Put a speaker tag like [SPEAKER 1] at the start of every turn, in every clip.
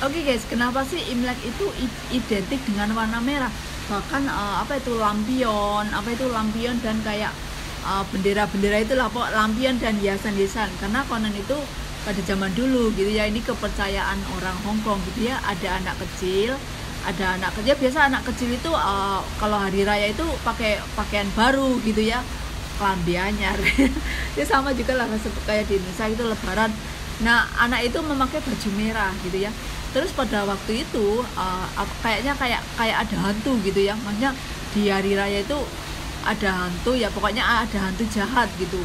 [SPEAKER 1] Oke guys, kenapa sih Imlek itu identik dengan warna merah? Bahkan lampion dan kayak bendera-bendera itu lah, lampion dan hiasan-hiasan. Karena konon itu pada zaman dulu gitu ya, ini kepercayaan orang Hong Kong gitu ya. Ada anak kecil biasa anak kecil itu kalau hari raya itu pakai pakaian baru gitu ya, kelambi anyar. Itu sama juga lah seperti kayak di Indonesia itu Lebaran. Nah, anak itu memakai baju merah gitu ya. Terus pada waktu itu kayaknya kayak ada hantu gitu ya. Maksudnya di hari raya itu ada hantu ya, pokoknya ada hantu jahat gitu.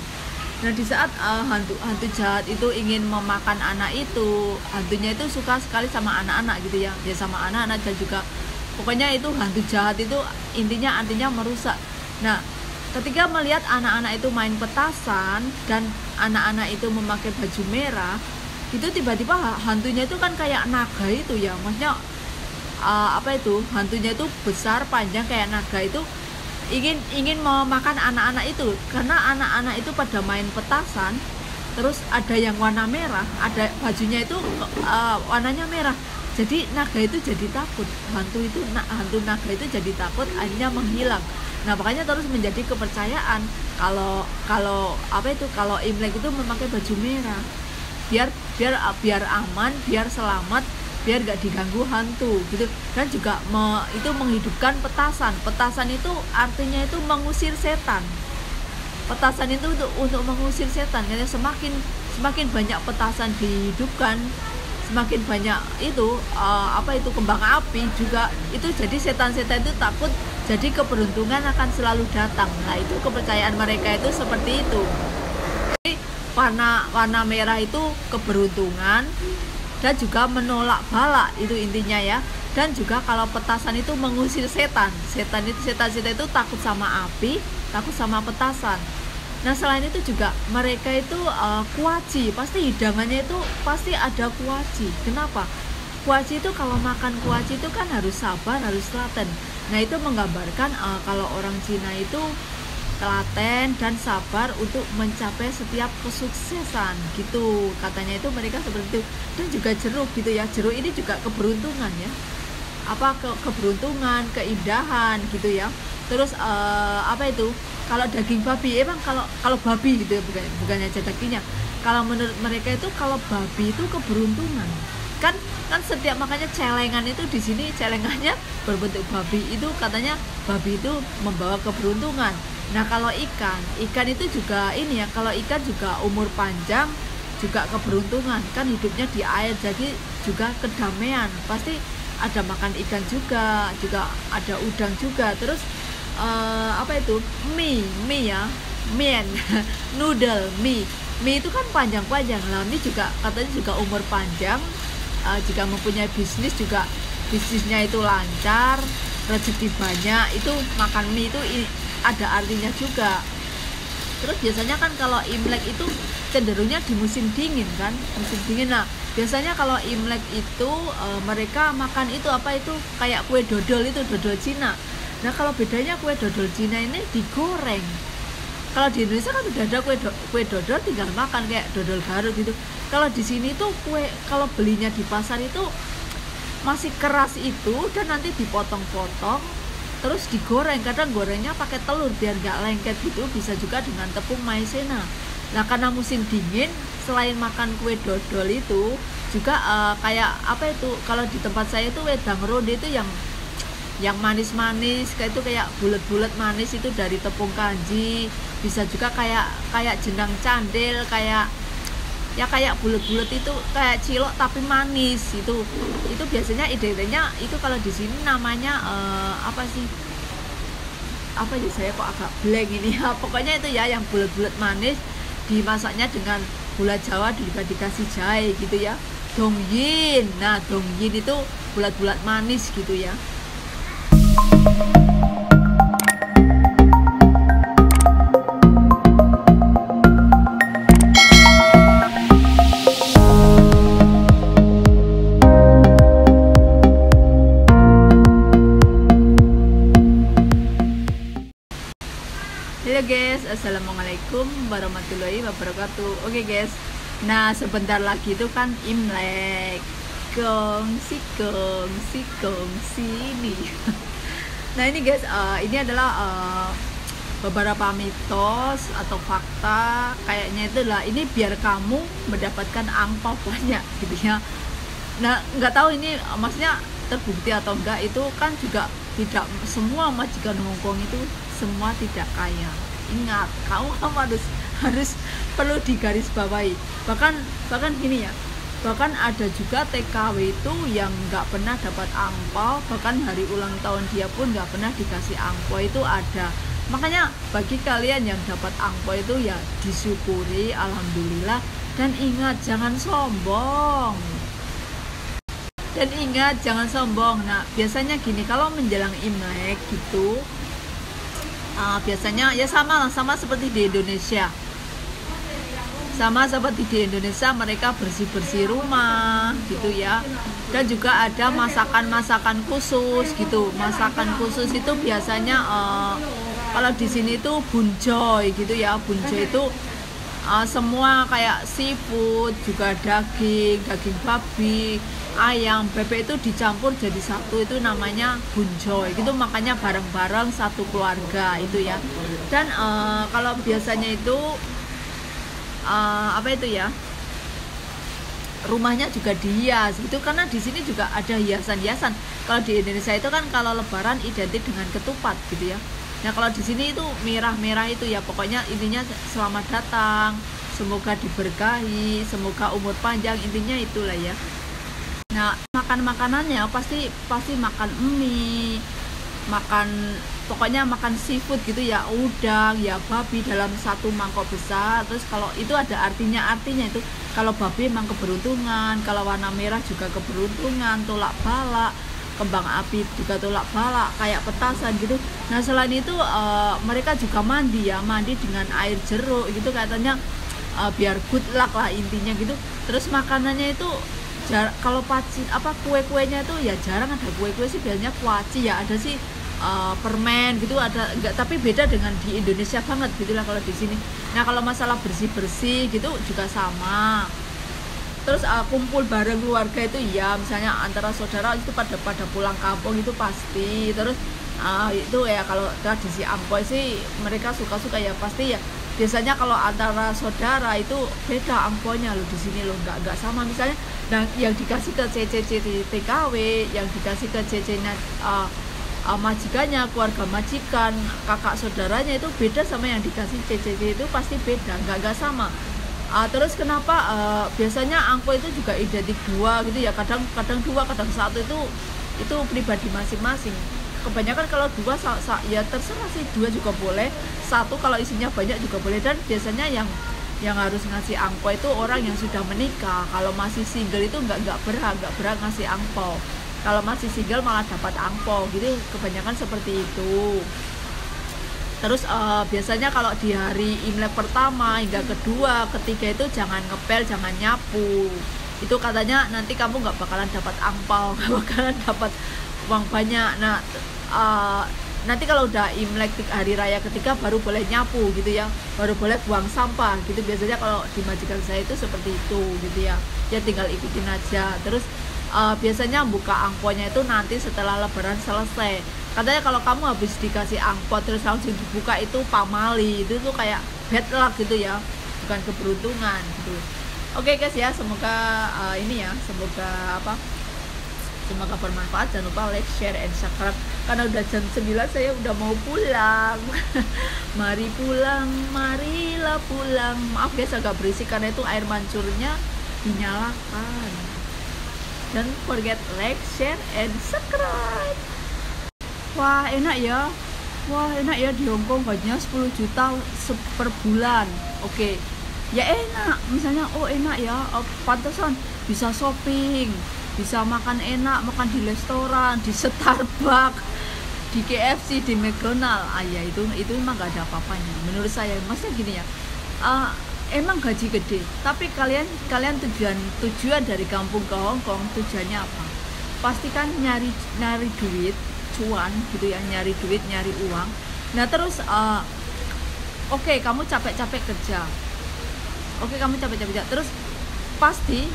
[SPEAKER 1] Nah, di saat hantu jahat itu ingin memakan anak itu, hantunya itu suka sekali sama anak-anak gitu ya. Ya sama anak-anak dan juga pokoknya itu hantu jahat itu artinya merusak. Nah, ketika melihat anak-anak itu main petasan dan anak-anak itu memakai baju merah, itu tiba-tiba hantunya itu kan kayak naga itu ya, maksudnya hantunya itu besar panjang kayak naga itu ingin memakan anak-anak itu, karena anak-anak itu pada main petasan, terus ada yang warna merah, ada bajunya itu warnanya merah, jadi naga itu jadi takut, hantu naga itu jadi takut, akhirnya menghilang. Nah, makanya terus menjadi kepercayaan kalau Imlek itu memakai baju merah biar aman, biar selamat, biar gak diganggu hantu gitu. Dan juga itu menghidupkan petasan itu artinya itu mengusir setan. Petasan itu untuk mengusir setan, karena semakin banyak petasan dihidupkan, semakin banyak itu kembang api juga, itu jadi setan-setan itu takut, jadi keberuntungan akan selalu datang. Nah, itu kepercayaan mereka itu seperti itu. Jadi warna merah itu keberuntungan dan juga menolak bala, itu intinya ya. Dan juga kalau petasan itu mengusir setan itu takut sama api, takut sama petasan. Nah, selain itu juga mereka itu kuaci, pasti hidangannya itu pasti ada kuaci. Kenapa? Kuaci itu kalau makan kuaci itu kan harus sabar, harus telaten. Nah, itu menggambarkan kalau orang Cina itu telaten dan sabar untuk mencapai setiap kesuksesan gitu, katanya itu mereka seperti itu. Dan juga jeruk gitu ya, jeruk ini juga keberuntungan ya, keberuntungan, keindahan gitu ya. Terus kalau daging babi, emang kalau babi gitu ya, bukannya aja dagingnya, kalau menurut mereka itu kalau babi itu keberuntungan kan setiap, makanya celengan itu di sini celengannya berbentuk babi, itu katanya babi itu membawa keberuntungan. Nah, kalau ikan itu juga ini ya, kalau ikan juga umur panjang, juga keberuntungan, kan hidupnya di air, jadi juga kedamaian, pasti ada makan ikan juga ada udang juga. Terus mie ya, mien noodle, mie itu kan panjang-panjang lah, mie juga katanya juga umur panjang, jika mempunyai bisnis juga bisnisnya itu lancar, rezeki banyak, itu makan mie itu ada artinya juga. Terus biasanya kan kalau Imlek itu cenderungnya di musim dingin kan, musim dingin. Nah, biasanya kalau Imlek itu mereka makan itu kayak kue dodol, itu dodol Cina. Nah, kalau bedanya kue dodol Cina ini digoreng. Kalau di Indonesia kan udah ada kue dodol, tinggal makan kayak dodol Garut gitu. Kalau di sini tuh kalau belinya di pasar itu masih keras itu, dan nanti dipotong-potong terus digoreng. Kadang gorengnya pakai telur biar nggak lengket gitu, bisa juga dengan tepung maizena. Nah, karena musim dingin, selain makan kue dodol itu juga kalau di tempat saya itu wedang ronde itu yang manis-manis, kayak bulat-bulat manis itu dari tepung kanji. Bisa juga kayak jenang candil, kayak bulat-bulat itu kayak cilok tapi manis. Itu biasanya identiknya itu, kalau di sini namanya saya kok agak blank ini ya. Pokoknya itu ya, yang bulat-bulat manis, dimasaknya dengan gula Jawa, juga dikasih jahe gitu ya, dongyin. Nah, dongyin itu bulat-bulat manis gitu ya. Halo guys, assalamualaikum warahmatullahi wabarakatuh. Oke guys, nah sebentar lagi itu kan Imlek. kongsi ini. Nah ini guys, ini adalah beberapa mitos atau fakta kayaknya itulah ini biar kamu mendapatkan angpau banyak gitu ya. Nah nggak tahu ini maksudnya terbukti atau enggak, itu kan juga tidak semua majikan Hongkong itu semua tidak kaya. Ingat, kamu harus perlu digarisbawahi. Bahkan gini ya, bahkan ada juga TKW itu yang nggak pernah dapat angpau, bahkan hari ulang tahun dia pun nggak pernah dikasih angpau, itu ada. Makanya bagi kalian yang dapat angpau itu ya disyukuri, alhamdulillah, dan ingat jangan sombong. Nah biasanya gini, kalau menjelang Imlek gitu, biasanya ya sama seperti di Indonesia. Mereka bersih rumah gitu ya. Dan juga ada masakan khusus gitu. Masakan khusus itu biasanya kalau di sini tuh bunjoy gitu ya. Bunjoy itu semua kayak seafood, juga daging babi, ayam, bebek itu dicampur jadi satu, itu namanya bunjoy gitu, makanya bareng-bareng satu keluarga itu ya. Dan kalau biasanya itu rumahnya juga dihias itu, karena di sini juga ada hiasan-hiasan. Kalau di Indonesia itu kan kalau lebaran identik dengan ketupat gitu ya. Nah kalau di sini itu merah-merah itu ya, pokoknya intinya selamat datang, semoga diberkahi, semoga umur panjang, intinya itulah ya. Nah makanannya pasti makan mie, pokoknya makan seafood gitu ya, udang ya, babi dalam satu mangkok besar. Terus kalau itu ada artinya itu, kalau babi emang keberuntungan, kalau warna merah juga keberuntungan, tolak balak, kembang api juga tolak balak, kayak petasan gitu. Nah selain itu mereka juga mandi dengan air jeruk gitu, katanya biar good luck lah intinya gitu. Terus makanannya itu kalau kue-kuenya itu ya jarang ada kue sih, biasanya kuaci ya, ada sih permen gitu ada, enggak, tapi beda dengan di Indonesia banget gitulah kalau di sini. Nah kalau masalah bersih gitu juga sama. Terus kumpul bareng keluarga itu ya, misalnya antara saudara itu pada pulang kampung itu pasti. Terus itu ya kalau tradisi angpau sih mereka suka ya pasti ya. Biasanya kalau antara saudara itu beda angpaunya loh di sini loh, nggak sama. Misalnya yang dikasih ke CC TKW, yang dikasih ke CC-nya majikannya, keluarga majikan, kakak saudaranya itu beda sama yang dikasih CC itu, pasti beda, nggak sama. Terus kenapa biasanya angpau itu juga identik dua gitu ya, kadang dua, kadang satu, itu pribadi masing-masing. Kebanyakan kalau dua ya terserah sih, dua juga boleh, satu kalau isinya banyak juga boleh. Dan biasanya yang harus ngasih angpau itu orang yang sudah menikah. Kalau masih single itu nggak berhak ngasih angpau. Kalau masih single malah dapat angpau gitu, kebanyakan seperti itu. Terus biasanya kalau di hari Imlek pertama hingga kedua, ketiga itu jangan ngepel, jangan nyapu. Itu katanya nanti kamu nggak bakalan dapat angpau, nggak bakalan dapat uang banyak. Nah nanti kalau udah Imlek hari raya ketiga baru boleh nyapu gitu ya, baru boleh buang sampah gitu. Biasanya kalau di majikan saya itu seperti itu gitu ya, ya tinggal ikutin aja. Terus biasanya buka angpaunya itu nanti setelah lebaran selesai. Katanya kalau kamu habis dikasih angpau terus langsung dibuka itu pamali, itu tuh kayak bad luck gitu ya, bukan keberuntungan gitu. Oke guys ya, semoga semoga bermanfaat. Jangan lupa like, share, and subscribe. Karena udah jam 9 saya udah mau pulang. Mari pulang, marilah pulang. Maaf guys agak berisik karena itu air mancurnya dinyalakan. Don't forget like, share, and subscribe. Wah enak ya di Hongkong gajinya 10 juta per bulan. Oke. Ya enak, misalnya enak ya, pantesan bisa shopping, bisa makan enak, makan di restoran, di Starbucks, di KFC, di McDonald. Ya itu emang gak ada apa-apanya menurut saya. Maksudnya gini ya, emang gaji gede, tapi kalian tujuan dari kampung ke Hongkong tujuannya apa? Pastikan nyari duit, cuan gitu ya, nyari duit, nyari uang. Nah terus kamu capek-capek kerja, terus pasti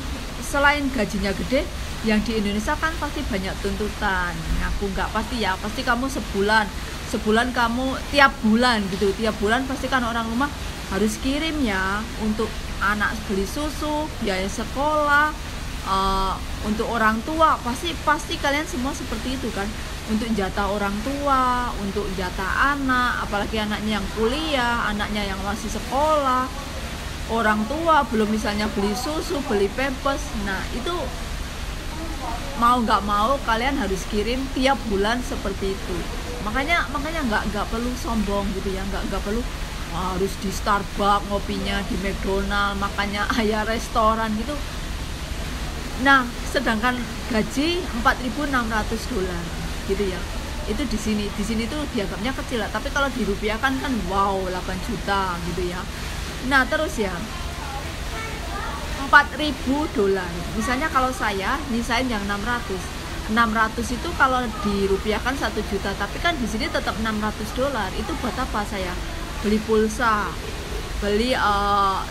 [SPEAKER 1] selain gajinya gede, yang di Indonesia kan pasti banyak tuntutan. Aku nggak pasti ya, pasti kamu sebulan kamu tiap bulan gitu, tiap bulan pasti kan orang rumah harus kirim ya untuk anak beli susu, biaya sekolah, untuk orang tua pasti kalian semua seperti itu kan, untuk jatah orang tua, untuk jatah anak, apalagi anaknya yang kuliah, anaknya yang masih sekolah, orang tua belum misalnya beli susu, beli pampers. Nah itu mau nggak mau kalian harus kirim tiap bulan seperti itu. Makanya nggak perlu sombong gitu ya, nggak perlu harus di Starbucks ngopinya, di McDonald makanya ayah restoran gitu. Nah sedangkan gaji $4.600 gitu ya, itu di sini tuh dianggapnya kecil lah, tapi kalau dirupiahkan kan wow 8 juta gitu ya. Nah terus ya $4.000, misalnya kalau saya nyisain yang 600 itu kalau dirupiahkan 1 juta, tapi kan di sini tetap $600. Itu buat apa saya beli pulsa, beli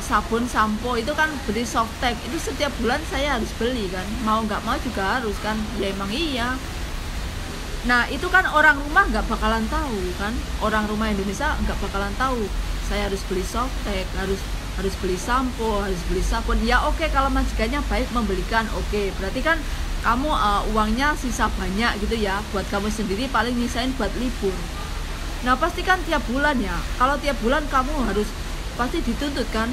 [SPEAKER 1] sabun sampo, itu kan beli softtek, itu setiap bulan saya harus beli kan, mau nggak mau juga harus kan, ya emang iya. Nah itu kan orang rumah nggak bakalan tahu kan, orang rumah Indonesia nggak bakalan tahu saya harus beli softtek, harus beli sampo, harus beli sabun. Ya oke, kalau majikannya baik membelikan, oke, berarti kan kamu uangnya sisa banyak gitu ya, buat kamu sendiri paling nyisain buat libur. Nah pasti kan tiap bulan ya, kalau tiap bulan kamu harus pasti dituntut kan,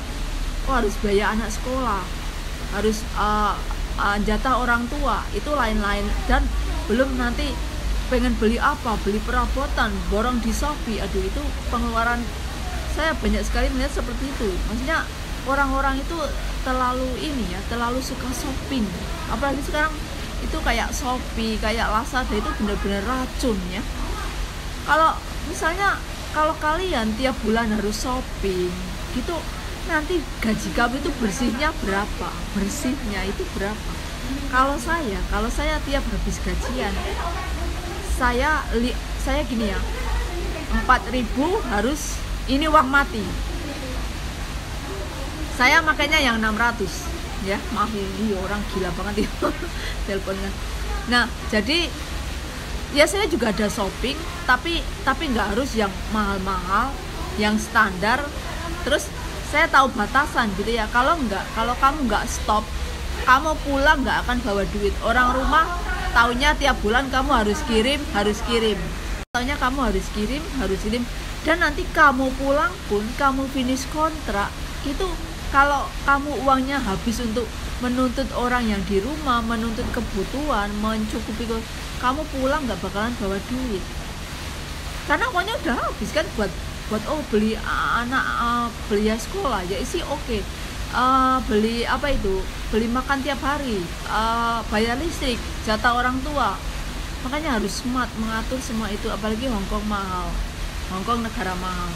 [SPEAKER 1] harus biaya anak sekolah, harus jatah orang tua, itu lain-lain, dan belum nanti pengen beli apa, beli perabotan, borong di Shopee, aduh itu pengeluaran. Saya banyak sekali melihat seperti itu, maksudnya orang-orang itu terlalu terlalu suka shopping, apalagi sekarang itu kayak Shopee, kayak Lazada, itu benar-benar racun ya. Kalau misalnya kalau kalian tiap bulan harus shopping gitu, nanti gaji kamu itu bersihnya berapa? Kalau saya tiap habis gajian, saya gini ya, 4.000 harus ini uang mati. Saya makanya yang 600 ya, maaf ini orang gila banget itu teleponnya. Nah jadi ya saya juga ada shopping, tapi nggak harus yang mahal-mahal, yang standar. Terus saya tahu batasan gitu ya, kalau kamu nggak stop, kamu pulang nggak akan bawa duit. Orang rumah taunya tiap bulan kamu harus kirim, taunya kamu harus kirim, dan nanti kamu pulang pun, kamu finish kontrak itu, kalau kamu uangnya habis untuk menuntut orang yang di rumah, menuntut kebutuhan, mencukupi, kamu pulang nggak bakalan bawa duit, karena uangnya udah habis kan buat beli anak, beli sekolah ya isi oke. Beli apa itu, beli makan tiap hari, bayar listrik, jatah orang tua. Makanya harus smart mengatur semua itu, apalagi Hongkong mahal, Hongkong negara mahal.